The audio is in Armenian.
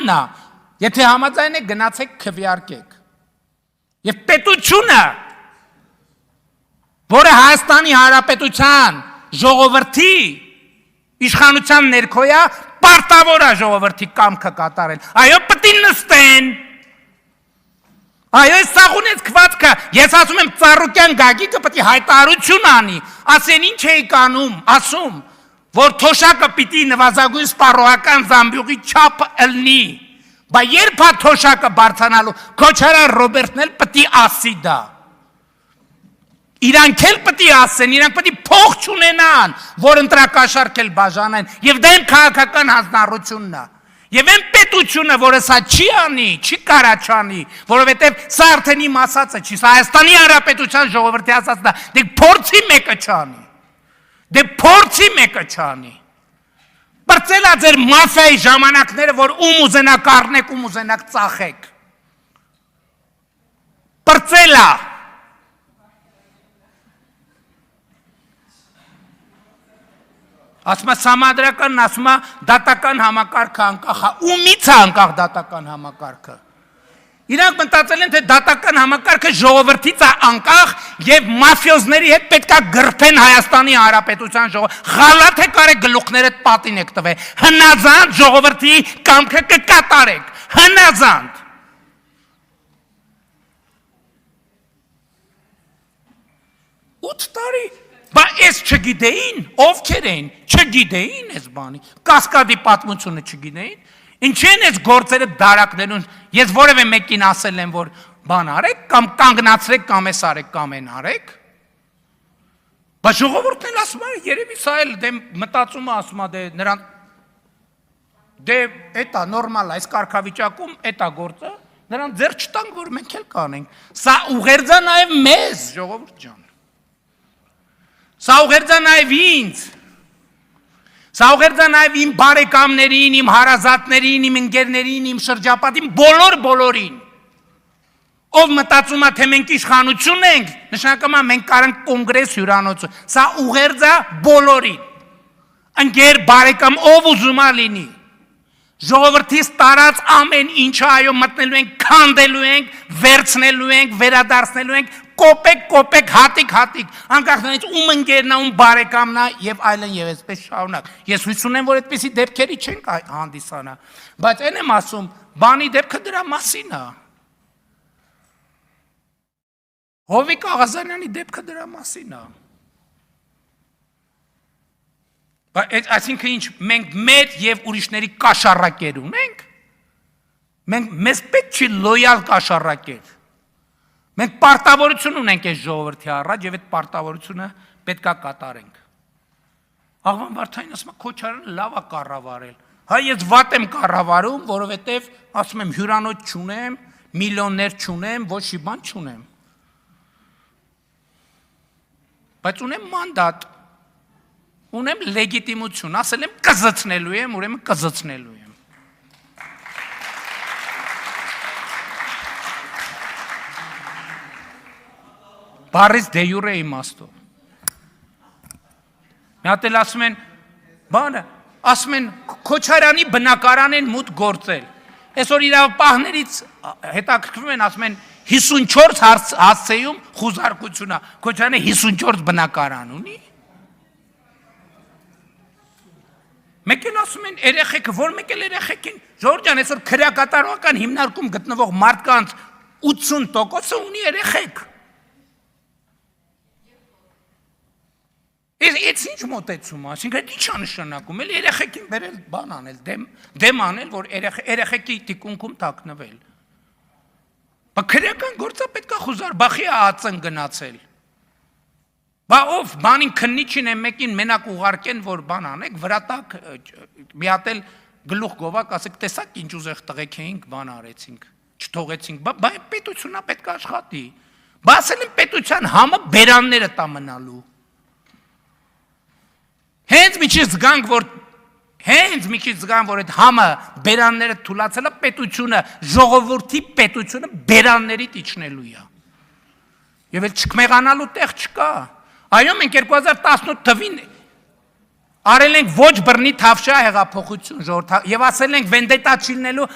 պետությանն է, եթե համաձայն եք գնացեք քվեարկեք։ Եվ պետությունը, որը Հայաստանի Հանրապետության ժողովրդի իշխանության ներքո է, պարտավոր է ժողովրդի կամքը կատարել։ Այո, պետք է նստեն։ Այո, սաղունեց քվածքը, ես ասում եմ Ծառուկյան Գագիկը պետք է հայտարարություն անի, ասեն ինչ էիք անում, ասում, որ թոշակը պիտի նվազագույն սպառողական զամբյուղի չափ ըլնի, բա երբ է թոշակը բարձրանալու, Քոչարյան Ռոբերտն էլ պետք է ասի դա։ Իրանք էլ պետք է ասեն, իրանք պետք է փող չունենան, որ ընտրակաշառք էլ բաժանեն, եւ դա են քաղաքական հանձնառությունն է։ Եվ այն պետությունը, որը սա չի անի, չի կարա չանի, որովհետև սա արդեն իմ ասածը չի, սա Հայաստանի Հանրապետության ժողովրդի ասածն է, դե փորձի մեկը չանի։ Դե փորձի մեկը չանի։ Բրծելա ձեր մաֆիայի ժամանակները, որ ում ուզենաք առնեք, ում ուզենաք ծախեք։ Բրծելա։ Ասում է համադրականն, ասում է դատական համակարգը անկախ է, ումից է անկախ դատական համակարգը։ Իրանք մտածել են, թե դատական համակարգը ժողովրդից է անկախ եւ մաֆիոզների հետ պետք է գրփեն Հայաստանի Հանրապետության ժողովուրդ։ Ղալաթ եք արեք, գլուխներդ պատին եք տվել։ Հնազանդ ժողովրդի կամքը կկատարեք։ Հնազանդ։ 8 տարի Բա ես չգիտեին, ովքեր էին, չգիտեին ես բանի, կասկադի պատմությունը չգիտեին, ինչ են ես գործերը դարակներուն, ես որևէ մեկին ասել եմ, որ բան արեք, կամ կանգնացրեք, կամ ես արեք, կամ են արեք, բա ժողովուրդն էլ ասում է, երևի սա էլ դե մտածում է, ասում է, դե նրան, դե էտա նորմալ է, այս կարգավիճակում էտա գործը, նրան ձեր չտանք, որ մենք էլ կանենք, սա ուղերձա նաև մեզ, ժողովուրդ ջան, սա ուղերձա նաև ինձ, սա ուղերձա նաև իմ բարեկամներին, իմ հարազատներին, իմ ընկերներին, իմ շրջապատին, բոլորին, ով մտածում է, թե մենք իշխանություն ենք, նշանակում է մենք կարանք կոնգրես հյուրանոցը, սա ուղերձա բոլորին, ընկեր բարեկամ, ով ուզում է լինի, ժողովրդից տարած ամեն ինչը այո մտնելու ենք, քանդելու ենք, վերցնելու ենք, վերադարձնելու ենք, կոպեկ, հատիկ, անկախ նրանից ում ընկերն է, ում բարեկամն է եւ այլն եւ այսպես շարունակ։ Ես հույս ունեմ, որ այդպիսի դեպքերի չենք հանդիսանա, բայց այն եմ ասում, բանի դեպքը դրա մասին է։ Հովիկ Աղազարյանի դեպքը դրա մասին է։ Այսինքն ինչ, մենք մեր եւ ուրիշների կաշառակեր ունենք, մեզ պետք չի լոյալ կաշառակեր, մենք պարտավորություն ունենք այս ժողովրդի առաջ եւ այդ պարտավորությունը պետք է կատարենք։ Աղվան Վարդանին ասում է, Քոչարյանը լավ է կառավարել, հա ես վատ եմ կառավարում, որովհետեւ ասում եմ հյուրանոց չունեմ, միլիոններ չունեմ, ոչ մի բան չունեմ, բայց ունեմ մանդատ, ունեմ լեգիտիմություն, ասել եմ կզծնելու եմ, ուրեմն կզծնելու եմ։ Բարից դե յուրե իմաստով։ Մի հատ էլ ասում են, բանը, ասում են Քոչարյանի բնակարան են մուտք գործել։ Այսօր իրավապահներից հետաքրքրվում են, ասում են 54 հասցեում խուզարկություն է, Քոչարյանը 54 բնակարան ունի։ Մեկ էլ ասում են երեխեքը, որ մեկ էլ երեխեք են, Ժողովուրդ ջան, այսօր քրեակատարողական հիմնարկում գտնվող մարդկանց 80%-ը ունի երեխեք։ Այս ինչ մոտեցում է, այսինքն ինչ է նշանակում, էլ երեխեքին բերել բան անել, դեմ անել, որ երեխեքի տիկունքում թաքնվել։ Բա քրեական գործը պետք է խուզարբախի ածն գնացել։ Բա ով բանին քննիչին է մեկին մենակ ուղարկեն, որ բան անեք, վրա տակ մի հատ էլ գլուխ գովակ, ասեք, տեսակ ինչ ուզեղ տղեկ էինք, բան արեցինք, չթողեցինք, բա պետությունն է պետք է աշխատի։ Բա ասել են պետության համը բերանները տա մնալու։ Հենց մի քիչ զգանք, որ այդ համը բերանները թուլացել է, պետությունը, ժողովրդի պետությունը բերաններից իջնելու է։ Եվ էլ չկմեղանալու տեղ չկա։ Այո, մենք 2018 թվին արել ենք ոչ բռնի թավշյա հեղափոխություն ժողովրդ եւ ասել ենք վենդետա չի լինելու,